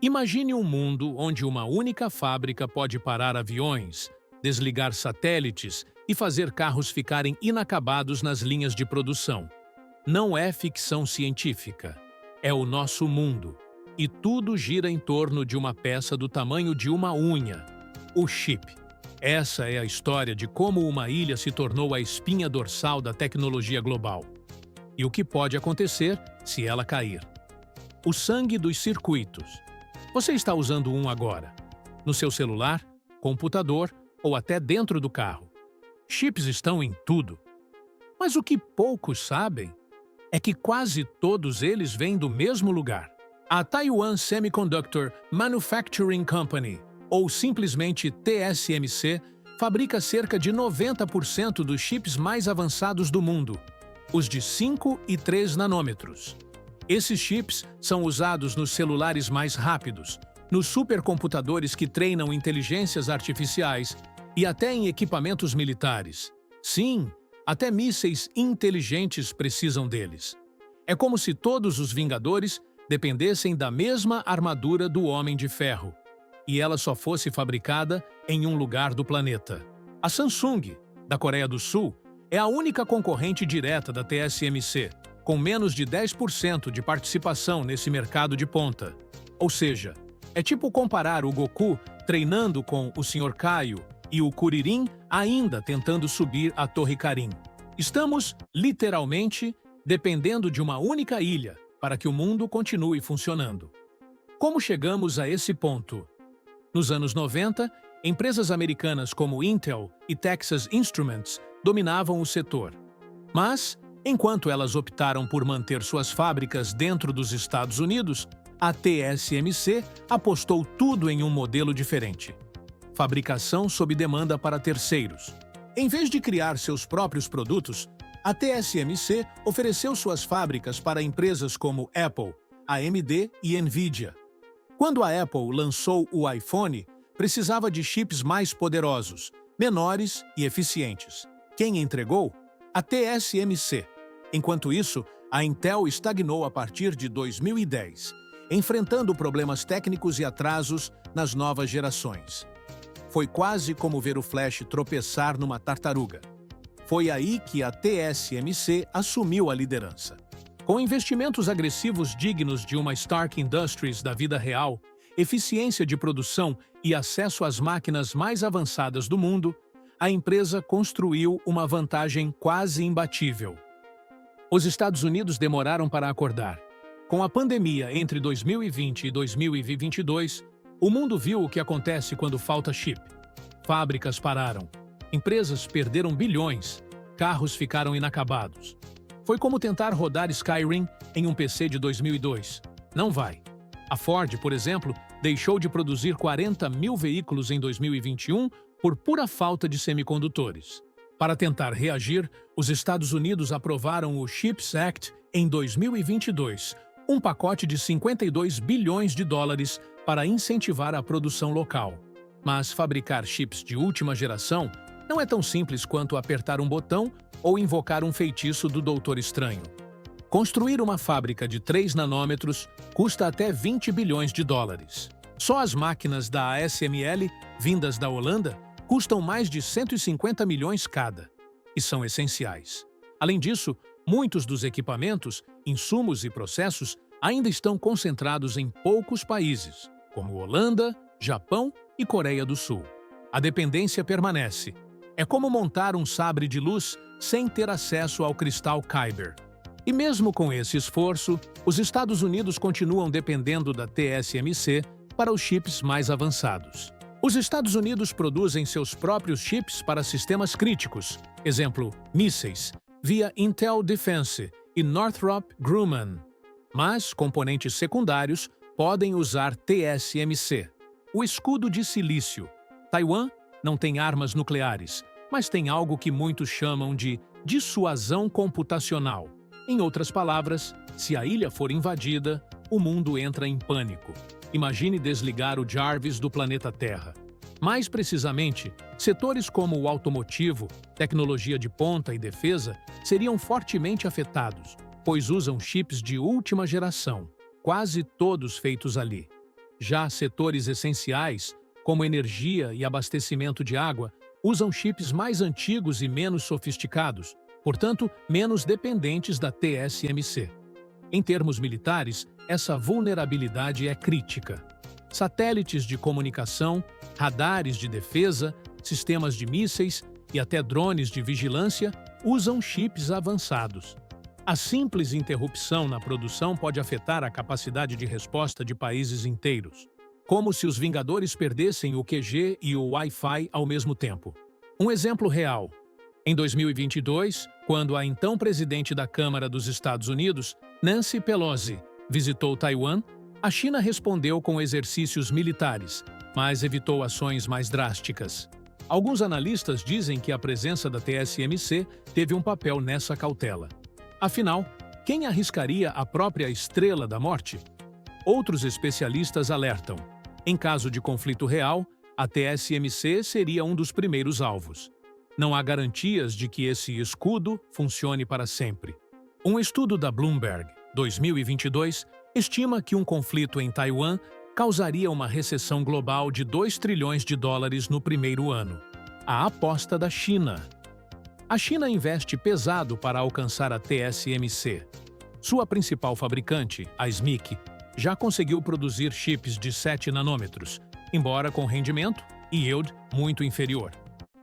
Imagine um mundo onde uma única fábrica pode parar aviões, desligar satélites e fazer carros ficarem inacabados nas linhas de produção. Não é ficção científica. É o nosso mundo. E tudo gira em torno de uma peça do tamanho de uma unha: o chip. Essa é a história de como uma ilha se tornou a espinha dorsal da tecnologia global. E o que pode acontecer se ela cair. O sangue dos circuitos. Você está usando um agora, no seu celular, computador ou até dentro do carro. Chips estão em tudo. Mas o que poucos sabem é que quase todos eles vêm do mesmo lugar. A Taiwan Semiconductor Manufacturing Company, ou simplesmente TSMC, fabrica cerca de 90% dos chips mais avançados do mundo, os de 5 e 3 nanômetros. Esses chips são usados nos celulares mais rápidos, nos supercomputadores que treinam inteligências artificiais e até em equipamentos militares. Sim, até mísseis inteligentes precisam deles. É como se todos os Vingadores dependessem da mesma armadura do Homem de Ferro, e ela só fosse fabricada em um lugar do planeta. A Samsung, da Coreia do Sul, é a única concorrente direta da TSMC, com menos de 10% de participação nesse mercado de ponta. Ou seja, é tipo comparar o Goku treinando com o Sr. Kaio e o Kuririn ainda tentando subir a Torre Karin. Estamos, literalmente, dependendo de uma única ilha para que o mundo continue funcionando. Como chegamos a esse ponto? Nos anos 90, empresas americanas como Intel e Texas Instruments dominavam o setor. Mas, enquanto elas optaram por manter suas fábricas dentro dos Estados Unidos, a TSMC apostou tudo em um modelo diferente: fabricação sob demanda para terceiros. Em vez de criar seus próprios produtos, a TSMC ofereceu suas fábricas para empresas como Apple, AMD e Nvidia. Quando a Apple lançou o iPhone, precisava de chips mais poderosos, menores e eficientes. Quem entregou? A TSMC. Enquanto isso, a Intel estagnou a partir de 2010, enfrentando problemas técnicos e atrasos nas novas gerações. Foi quase como ver o Flash tropeçar numa tartaruga. Foi aí que a TSMC assumiu a liderança. Com investimentos agressivos dignos de uma Stark Industries da vida real, eficiência de produção e acesso às máquinas mais avançadas do mundo, a empresa construiu uma vantagem quase imbatível. Os Estados Unidos demoraram para acordar. Com a pandemia entre 2020 e 2022, o mundo viu o que acontece quando falta chip. Fábricas pararam, empresas perderam bilhões, carros ficaram inacabados. Foi como tentar rodar Skyrim em um PC de 2002. Não vai. A Ford, por exemplo, deixou de produzir 40 mil veículos em 2021 por pura falta de semicondutores. Para tentar reagir, os Estados Unidos aprovaram o CHIPS Act em 2022, um pacote de 52 bilhões de dólares para incentivar a produção local. Mas fabricar chips de última geração não é tão simples quanto apertar um botão ou invocar um feitiço do Doutor Estranho. Construir uma fábrica de 3 nanômetros custa até 20 bilhões de dólares. Só as máquinas da ASML, vindas da Holanda, custam mais de 150 milhões cada, e são essenciais. Além disso, muitos dos equipamentos, insumos e processos ainda estão concentrados em poucos países, como Holanda, Japão e Coreia do Sul. A dependência permanece. É como montar um sabre de luz sem ter acesso ao cristal Kyber. E mesmo com esse esforço, os Estados Unidos continuam dependendo da TSMC para os chips mais avançados. Os Estados Unidos produzem seus próprios chips para sistemas críticos, exemplo, mísseis, via Intel Defense e Northrop Grumman. Mas componentes secundários podem usar TSMC. O escudo de silício. Taiwan não tem armas nucleares, mas tem algo que muitos chamam de dissuasão computacional. Em outras palavras, se a ilha for invadida, o mundo entra em pânico. Imagine desligar o Jarvis do planeta Terra. Mais precisamente, setores como o automotivo, tecnologia de ponta e defesa seriam fortemente afetados, pois usam chips de última geração, quase todos feitos ali. Já setores essenciais, como energia e abastecimento de água, usam chips mais antigos e menos sofisticados, portanto, menos dependentes da TSMC. Em termos militares, essa vulnerabilidade é crítica. Satélites de comunicação, radares de defesa, sistemas de mísseis e até drones de vigilância usam chips avançados. A simples interrupção na produção pode afetar a capacidade de resposta de países inteiros, como se os Vingadores perdessem o QG e o Wi-Fi ao mesmo tempo. Um exemplo real. Em 2022, quando a então presidente da Câmara dos Estados Unidos, Nancy Pelosi, visitou Taiwan, a China respondeu com exercícios militares, mas evitou ações mais drásticas. Alguns analistas dizem que a presença da TSMC teve um papel nessa cautela. Afinal, quem arriscaria a própria Estrela da Morte? Outros especialistas alertam. Em caso de conflito real, a TSMC seria um dos primeiros alvos. Não há garantias de que esse escudo funcione para sempre. Um estudo da Bloomberg, 2022, estima que um conflito em Taiwan causaria uma recessão global de 2 trilhões de dólares no primeiro ano. A aposta da China. A China investe pesado para alcançar a TSMC. Sua principal fabricante, a SMIC, já conseguiu produzir chips de 7 nanômetros, embora com rendimento e yield muito inferior.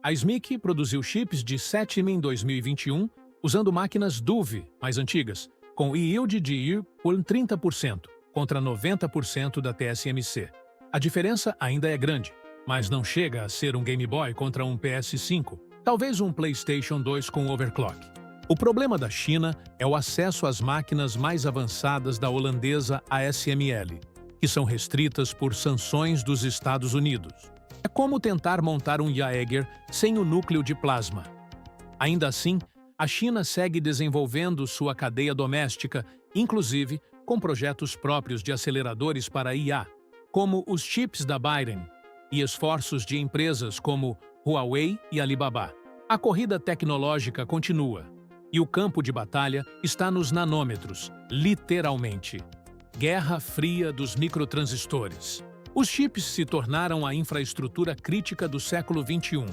A SMIC produziu chips de 7 em 2021, usando máquinas DUV mais antigas, com yield de por 30%, contra 90% da TSMC. A diferença ainda é grande, mas não chega a ser um Game Boy contra um PS5, talvez um PlayStation 2 com overclock. O problema da China é o acesso às máquinas mais avançadas da holandesa ASML, que são restritas por sanções dos Estados Unidos. É como tentar montar um Jaeger sem o núcleo de plasma. Ainda assim, a China segue desenvolvendo sua cadeia doméstica, inclusive com projetos próprios de aceleradores para IA, como os chips da Biden, e esforços de empresas como Huawei e Alibaba. A corrida tecnológica continua, e o campo de batalha está nos nanômetros, literalmente. Guerra fria dos microtransistores. Os chips se tornaram a infraestrutura crítica do século XXI.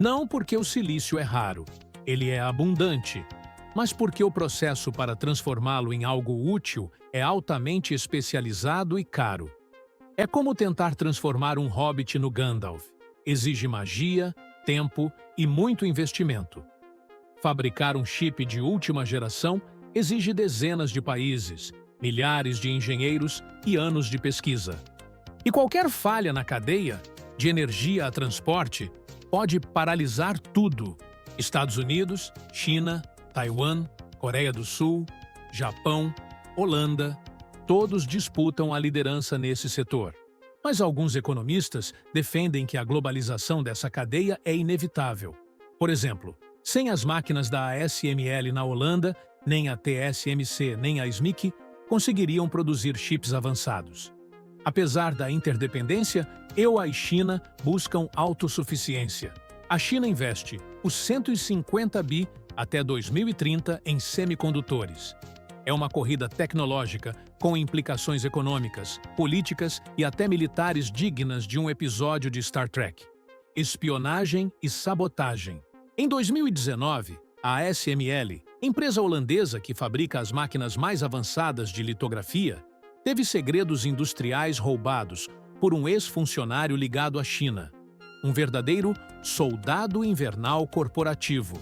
Não porque o silício é raro, ele é abundante, mas porque o processo para transformá-lo em algo útil é altamente especializado e caro. É como tentar transformar um hobbit no Gandalf. Exige magia, tempo e muito investimento. Fabricar um chip de última geração exige dezenas de países, milhares de engenheiros e anos de pesquisa. E qualquer falha na cadeia, de energia a transporte, pode paralisar tudo. Estados Unidos, China, Taiwan, Coreia do Sul, Japão, Holanda, todos disputam a liderança nesse setor. Mas alguns economistas defendem que a globalização dessa cadeia é inevitável. Por exemplo, sem as máquinas da ASML na Holanda, nem a TSMC nem a SMIC conseguiriam produzir chips avançados. Apesar da interdependência, EU e China buscam autossuficiência. A China investe os 150 bi até 2030 em semicondutores. É uma corrida tecnológica com implicações econômicas, políticas e até militares dignas de um episódio de Star Trek. Espionagem e sabotagem. Em 2019, a ASML, empresa holandesa que fabrica as máquinas mais avançadas de litografia, teve segredos industriais roubados por um ex-funcionário ligado à China. Um verdadeiro soldado invernal corporativo.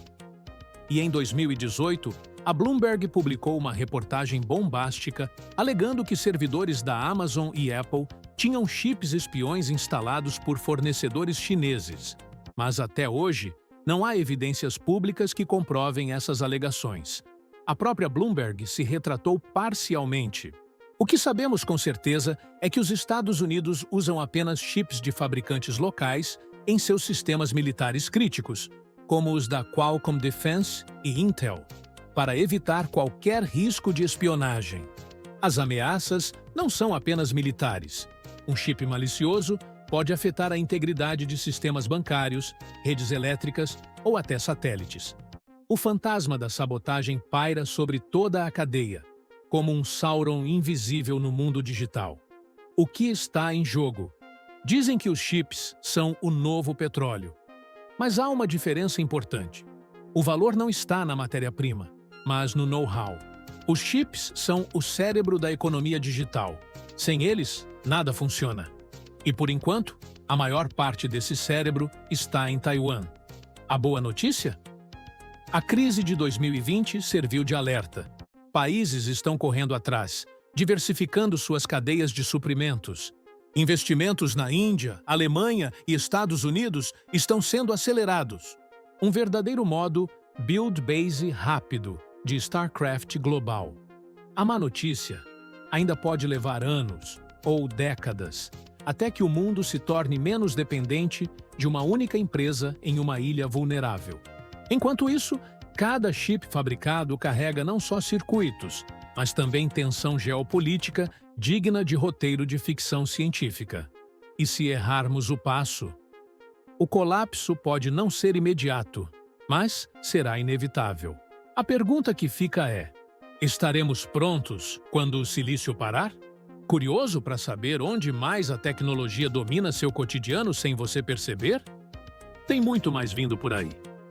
E em 2018, a Bloomberg publicou uma reportagem bombástica alegando que servidores da Amazon e Apple tinham chips espiões instalados por fornecedores chineses. Mas até hoje, não há evidências públicas que comprovem essas alegações. A própria Bloomberg se retratou parcialmente. O que sabemos com certeza é que os Estados Unidos usam apenas chips de fabricantes locais em seus sistemas militares críticos, como os da Qualcomm Defense e Intel, para evitar qualquer risco de espionagem. As ameaças não são apenas militares. Um chip malicioso pode afetar a integridade de sistemas bancários, redes elétricas ou até satélites. O fantasma da sabotagem paira sobre toda a cadeia, como um Sauron invisível no mundo digital. O que está em jogo? Dizem que os chips são o novo petróleo. Mas há uma diferença importante. O valor não está na matéria-prima, mas no know-how. Os chips são o cérebro da economia digital. Sem eles, nada funciona. E por enquanto, a maior parte desse cérebro está em Taiwan. A boa notícia? A crise de 2020 serviu de alerta. Países estão correndo atrás, diversificando suas cadeias de suprimentos. Investimentos na Índia, Alemanha e Estados Unidos estão sendo acelerados. Um verdadeiro modo build base rápido de StarCraft global. A má notícia ainda pode levar anos ou décadas até que o mundo se torne menos dependente de uma única empresa em uma ilha vulnerável. Enquanto isso, cada chip fabricado carrega não só circuitos, mas também tensão geopolítica digna de roteiro de ficção científica. E se errarmos o passo? O colapso pode não ser imediato, mas será inevitável. A pergunta que fica é: estaremos prontos quando o silício parar? Curioso para saber onde mais a tecnologia domina seu cotidiano sem você perceber? Tem muito mais vindo por aí.